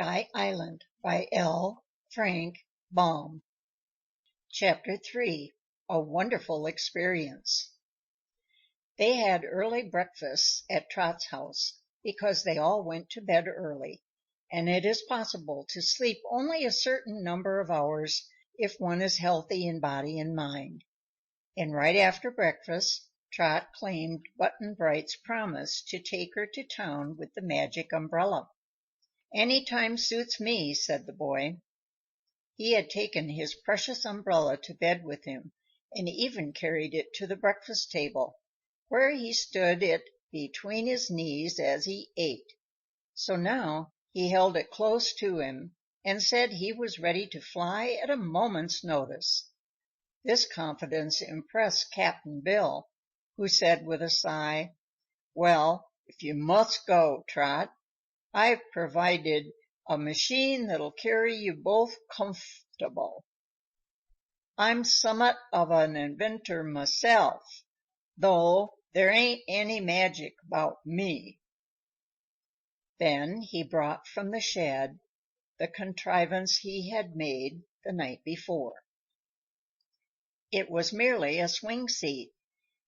Sky Island by Frank Baum. Chapter 3. A Wonderful Experience. They had early breakfasts at Trot's house because they all went to bed early, and it is possible to sleep only a certain number of hours if one is healthy in body and mind. And right after breakfast, Trot claimed Button-Bright's promise to take her to town with the magic umbrella. "Any time suits me," said the boy. He had taken his precious umbrella to bed with him, and even carried it to the breakfast table, where he stood it between his knees as he ate. So now he held it close to him and said he was ready to fly at a moment's notice. This confidence impressed Cap'n Bill, who said with a sigh, "Well, if you must go, Trot, I've provided a machine that'll carry you both comfortable. I'm summat of an inventor myself, though there ain't any magic about me." Then he brought from the shed the contrivance he had made the night before. It was merely a swing seat.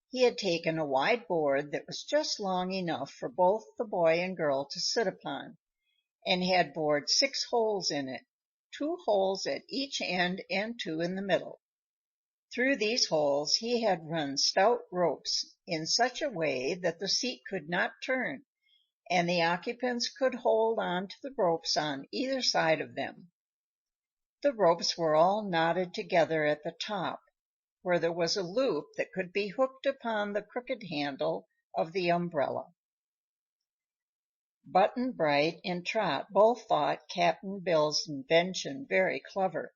He had taken a wide board that was just long enough for both the boy and girl to sit upon, and had bored 6 holes in it, 2 holes at each end and 2 in the middle. Through these holes he had run stout ropes in such a way that the seat could not turn, and the occupants could hold on to the ropes on either side of them. The ropes were all knotted together at the top, where there was a loop that could be hooked upon the crooked handle of the umbrella. Button-Bright and Trot both thought Cap'n Bill's invention very clever.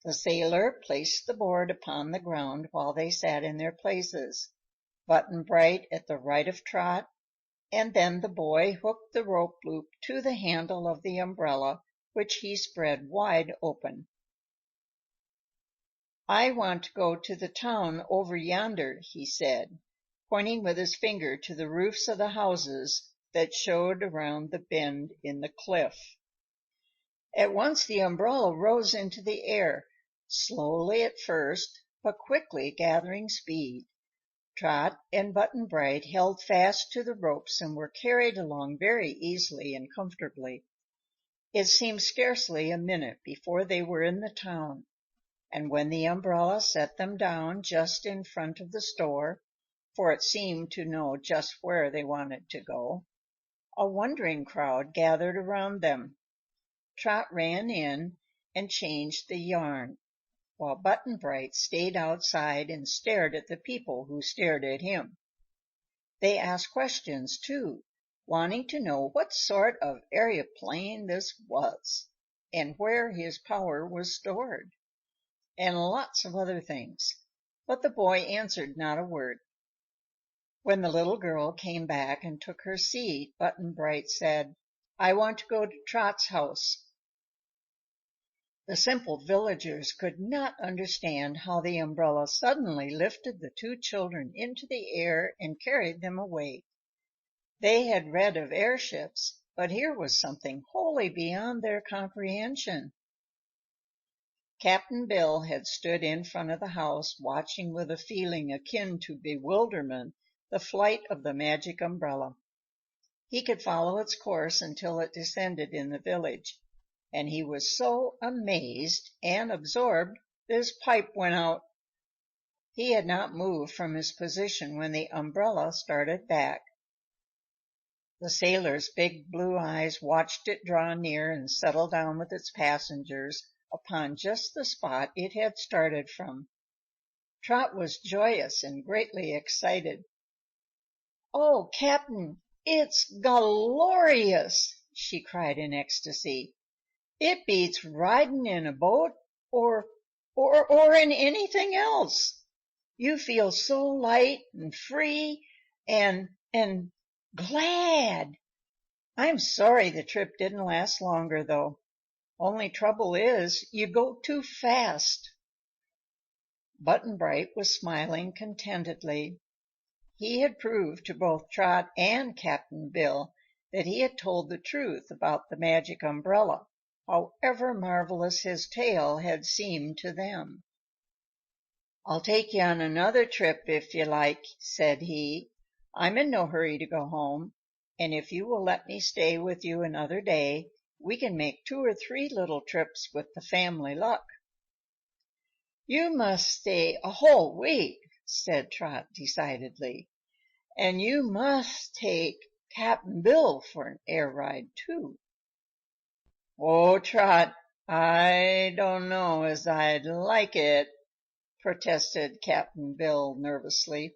The sailor placed the board upon the ground while they sat in their places, Button-Bright at the right of Trot, and then the boy hooked the rope loop to the handle of the umbrella, which he spread wide open. "I want to go to the town over yonder," he said, pointing with his finger to the roofs of the houses that showed around the bend in the cliff. At once the umbrella rose into the air, slowly at first, but quickly gathering speed. Trot and Button-Bright held fast to the ropes and were carried along very easily and comfortably. It seemed scarcely a minute before they were in the town, and when the umbrella set them down just in front of the store, for it seemed to know just where they wanted to go, a wondering crowd gathered around them. Trot ran in and changed the yarn, while Button-Bright stayed outside and stared at the people who stared at him. They asked questions, too, wanting to know what sort of aeroplane this was, and where his power was stored, and lots of other things, but the boy answered not a word. When the little girl came back and took her seat, Button-Bright said, "I want to go to Trot's house." The simple villagers could not understand how the umbrella suddenly lifted the 2 children into the air and carried them away. They had read of airships, but here was something wholly beyond their comprehension. Cap'n Bill had stood in front of the house, watching with a feeling akin to bewilderment the flight of the magic umbrella. He could follow its course until it descended in the village, and he was so amazed and absorbed that his pipe went out. He had not moved from his position when the umbrella started back. The sailor's big blue eyes watched it draw near and settle down with its passengers upon just the spot it had started from. Trot was joyous and greatly excited. "Oh, Cap'n, it's glorious!" she cried in ecstasy. "It beats riding in a boat or in anything else. You feel so light and free and glad. I'm sorry the trip didn't last longer, though. Only trouble is, you go too fast." Button-Bright was smiling contentedly. He had proved to both Trot and Cap'n Bill that he had told the truth about the magic umbrella, however marvelous his tale had seemed to them. "I'll take you on another trip if you like," said he. "I'm in no hurry to go home, and if you will let me stay with you another day, we can make 2 or 3 little trips with the family luck." "You must stay a whole week," said Trot, decidedly, "and you must take Cap'n Bill for an air ride, too." "Oh, Trot, I don't know as I'd like it," protested Cap'n Bill, nervously.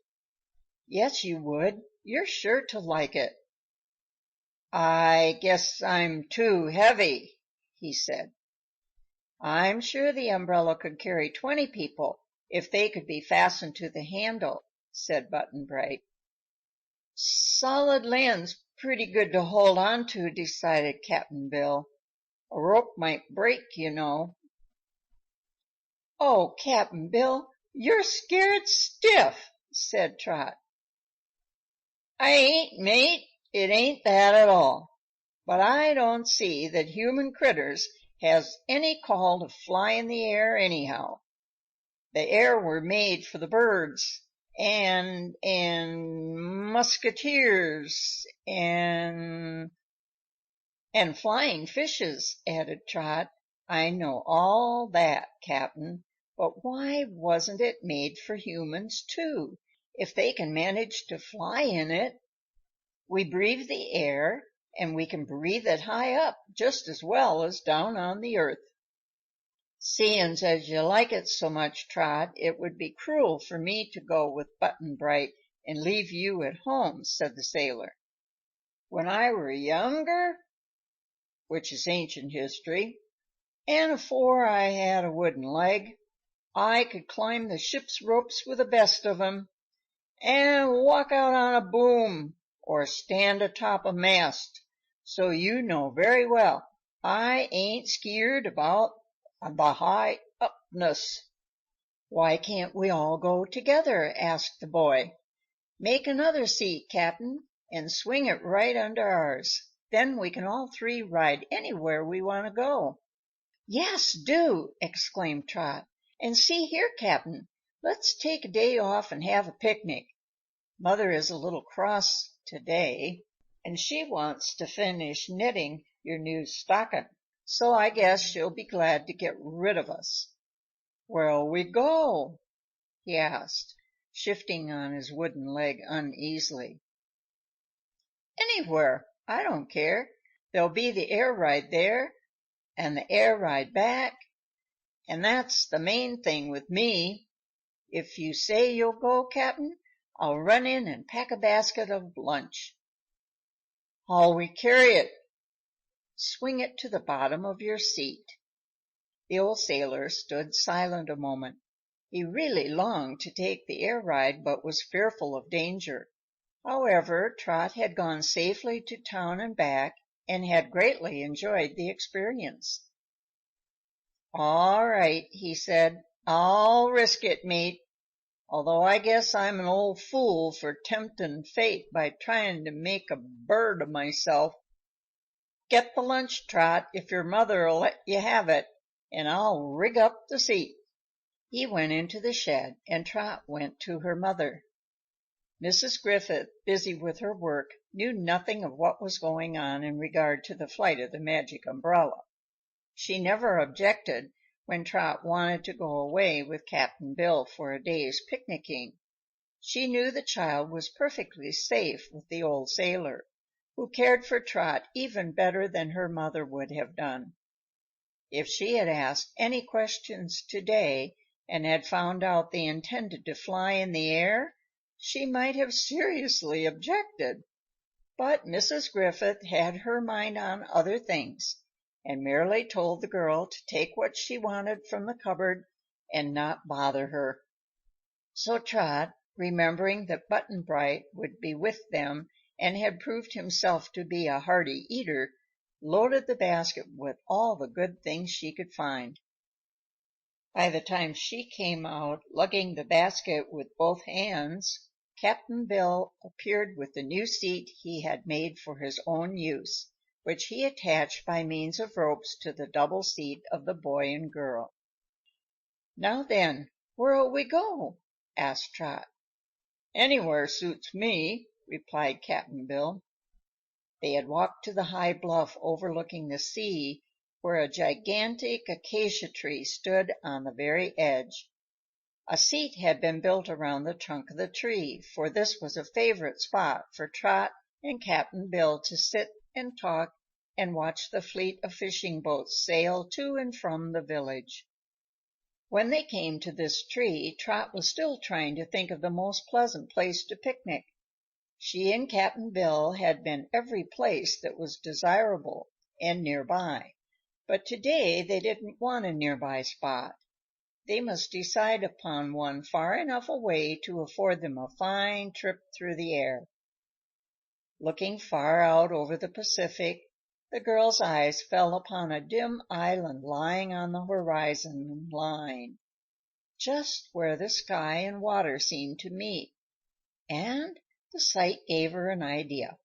"Yes, you would. You're sure to like it." "I guess I'm too heavy," he said. "I'm sure the umbrella could carry 20 people if they could be fastened to the handle," said Button Bright. "Solid land's pretty good to hold on to," decided Cap'n Bill. "A rope might break, you know." "Oh, Cap'n Bill, you're scared stiff," said Trot. "I ain't, mate. It ain't that at all. But I don't see that human critters has any call to fly in the air, anyhow. The air were made for the birds and musketeers and flying fishes," added Trot. "I know all that, Cap'n, but why wasn't it made for humans, too, if they can manage to fly in it? We breathe the air, and we can breathe it high up just as well as down on the earth." "Seein's as you like it so much, Trot, it would be cruel for me to go with Button Bright and leave you at home," said the sailor. "When I were younger, which is ancient history, and afore I had a wooden leg, I could climb the ship's ropes with the best of 'em, and walk out on a boom, or stand atop a mast, so you know very well I ain't skeered about the high upness." "Why can't we all go together?" asked the boy. "Make another seat, Cap'n, and swing it right under ours. Then we can all 3 ride anywhere we want to go." "Yes, do!" exclaimed Trot. "And see here, Cap'n, let's take a day off and have a picnic. Mother is a little cross to day, and she wants to finish knitting your new stockin', so I guess she'll be glad to get rid of us." "Where'll we go?" he asked, shifting on his wooden leg uneasily. "Anywhere. I don't care. There'll be the air ride there, and the air ride back, and that's the main thing with me. If you say you'll go, Cap'n, I'll run in and pack a basket of lunch." "How'll we carry it?" "Swing it to the bottom of your seat." The old sailor stood silent a moment. He really longed to take the air ride, but was fearful of danger. However, Trot had gone safely to town and back, and had greatly enjoyed the experience. "All right," he said, "I'll risk it, mate, although I guess I'm an old fool for temptin' fate by tryin' to make a bird of myself. Get the lunch, Trot, if your mother'll let you have it, and I'll rig up the seat." He went into the shed, and Trot went to her mother. Mrs. Griffith, busy with her work, knew nothing of what was going on in regard to the flight of the Magic Umbrella. She never objected when Trot wanted to go away with Cap'n Bill for a day's picnicking. She knew the child was perfectly safe with the old sailor, who cared for Trot even better than her mother would have done. If she had asked any questions today and had found out they intended to fly in the air, she might have seriously objected. But Mrs. Griffith had her mind on other things, and merely told the girl to take what she wanted from the cupboard and not bother her. So Trot, remembering that Button Bright would be with them and had proved himself to be a hearty eater, loaded the basket with all the good things she could find. By the time she came out, lugging the basket with both hands, Cap'n Bill appeared with the new seat he had made for his own use, which he attached by means of ropes to the double seat of the boy and girl. "Now then, where'll we go?" asked Trot. "Anywhere suits me," replied Cap'n Bill. They had walked to the high bluff overlooking the sea, where a gigantic acacia tree stood on the very edge. A seat had been built around the trunk of the tree, for this was a favorite spot for Trot and Cap'n Bill to sit and talk and watch the fleet of fishing boats sail to and from the village. When they came to this tree, Trot was still trying to think of the most pleasant place to picnic. She and Cap'n Bill had been every place that was desirable and nearby, but today they didn't want a nearby spot. They must decide upon one far enough away to afford them a fine trip through the air. Looking far out over the Pacific, the girl's eyes fell upon a dim island lying on the horizon line, just where the sky and water seemed to meet, and the sight gave her an idea.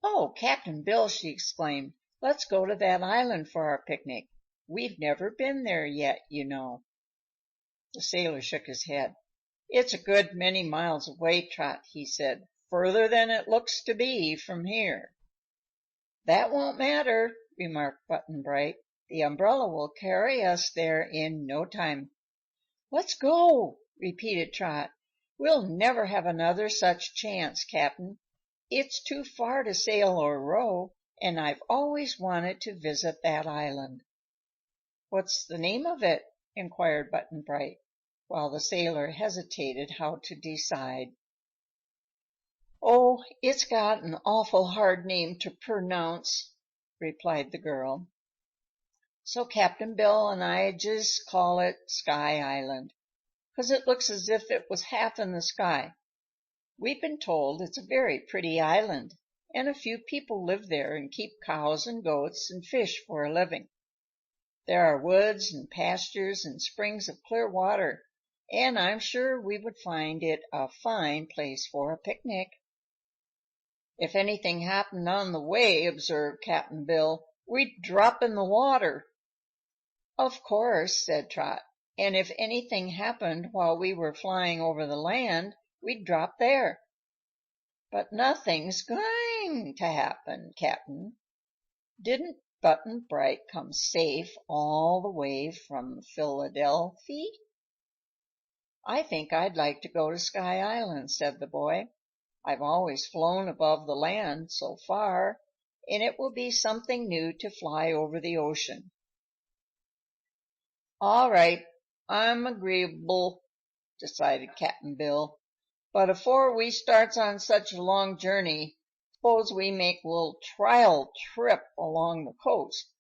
"Oh, Cap'n Bill," she exclaimed, "let's go to that island for our picnic. We've never been there yet, you know." The sailor shook his head. "It's a good many miles away, Trot," he said, "further than it looks to be from here." "That won't matter," remarked Button Bright. "The umbrella will carry us there in no time." "Let's go," repeated Trot. "We'll never have another such chance, Cap'n. It's too far to sail or row, and I've always wanted to visit that island." "What's the name of it?" inquired Button Bright, while the sailor hesitated how to decide. "Oh, it's got an awful hard name to pernounce," replied the girl. "So Cap'n Bill and I just call it Sky Island, 'cause it looks as if it was half in the sky. We've been told it's a very pretty island, and a few people live there and keep cows and goats and fish for a living. There are woods and pastures and springs of clear water, and I'm sure we would find it a fine place for a picnic." "If anything happened on the way," observed Cap'n Bill, "we'd drop in the water." "Of course," said Trot, "and if anything happened while we were flying over the land, we'd drop there. But nothing's going to happen, Cap'n. Didn't Button Bright come safe all the way from Philadelphy?" "I think I'd like to go to Sky Island," said the boy. "I've always flown above the land so far, and it will be something new to fly over the ocean." "All right, I'm agreeable," decided Cap'n Bill. "But afore we starts on such a long journey, s'pose we make a little trial trip along the coast.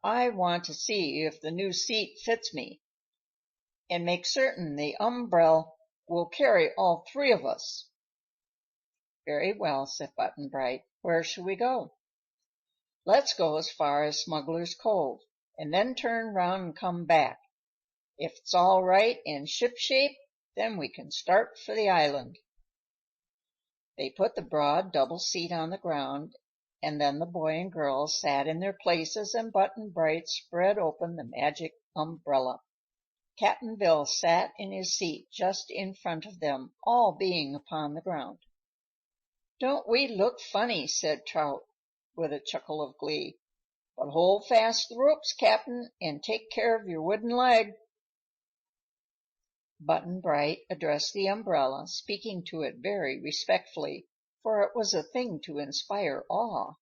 I want to see if the new seat fits me, and make certain the umbrel will carry all three of us." "Very well," said Button Bright. "Where shall we go?" "Let's go as far as Smuggler's Cove, and then turn round and come back. If it's all right and shipshape, then we can start for the island." They put the broad double seat on the ground, and then the boy and girl sat in their places and Button Bright spread open the magic umbrella. Cap'n Bill sat in his seat just in front of them, all being upon the ground. "Don't we look funny?" said Trot, with a chuckle of glee. "But hold fast the ropes, Cap'n, and take care of your wooden leg." Button Bright addressed the umbrella, speaking to it very respectfully, for it was a thing to inspire awe.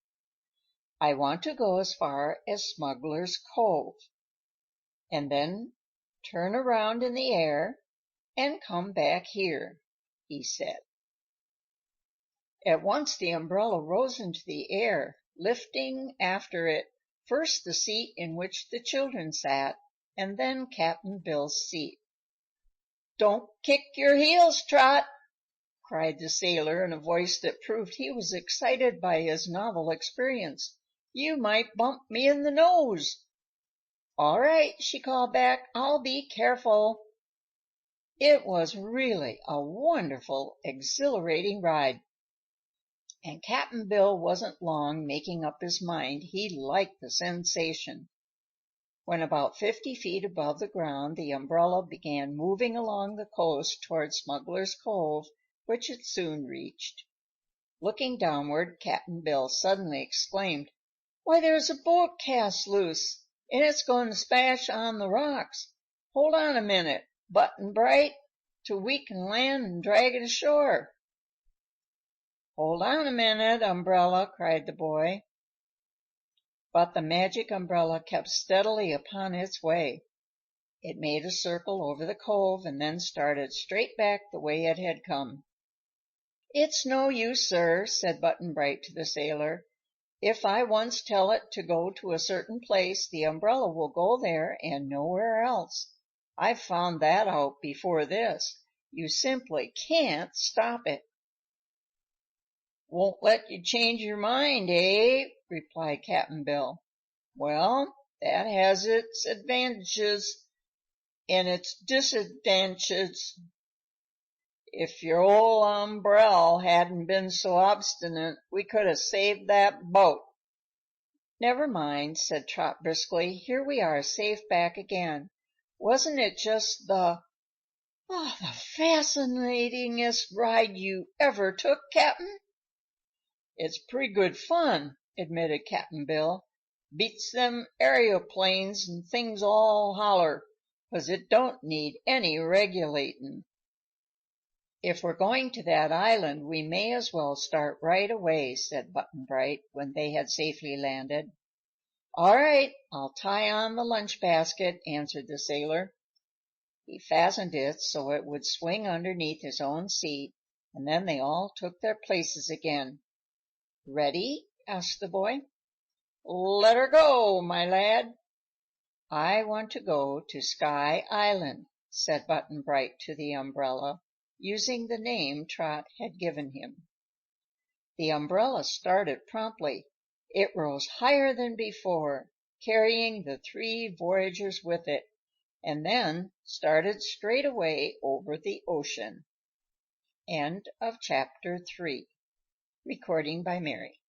"I want to go as far as Smuggler's Cove, and then turn around in the air and come back here," he said. At once the umbrella rose into the air, lifting after it first the seat in which the children sat, and then Cap'n Bill's seat. "Don't kick your heels, Trot!" cried the sailor in a voice that proved he was excited by his novel experience. "You might bump me in the nose." "All right," she called back. "I'll be careful." It was really a wonderful, exhilarating ride, and Cap'n Bill wasn't long making up his mind he liked the sensation. When about 50 feet above the ground, the umbrella began moving along the coast toward Smuggler's Cove, which it soon reached. Looking downward, Cap'n Bill suddenly exclaimed, "Why, there's a boat cast loose, and it's going to smash on the rocks. Hold on a minute, Button Bright, till we can land and drag it ashore." "Hold on a minute, Umbrella," cried the boy. But the Magic Umbrella kept steadily upon its way. It made a circle over the cove and then started straight back the way it had come. "It's no use, sir," said Button Bright to the sailor. "If I once tell it to go to a certain place, the umbrella will go there and nowhere else. I've found that out before this. You simply can't stop it." "Won't let you change your mind, eh?" replied Cap'n Bill. "Well, that has its advantages and its disadvantages. If your old umbrel hadn't been so obstinate, we could have saved that boat." "Never mind," said Trot briskly. "Here we are, safe back again. Wasn't it just the fascinatingest ride you ever took, Cap'n?" "It's pretty good fun," admitted Cap'n Bill. "Beats them aeroplanes and things all holler, 'cause it don't need any regulatin'." "If we're going to that island, we may as well start right away," said Button Bright, when they had safely landed. "All right, I'll tie on the lunch basket," answered the sailor. He fastened it so it would swing underneath his own seat, and then they all took their places again. "Ready?" asked the boy. "Let her go, my lad." "I want to go to Sky Island," said Button Bright to the umbrella, using the name Trot had given him. The umbrella started promptly. It rose higher than before, carrying the three voyagers with it, and then started straight away over the ocean. End of chapter 3. Recording by Mary.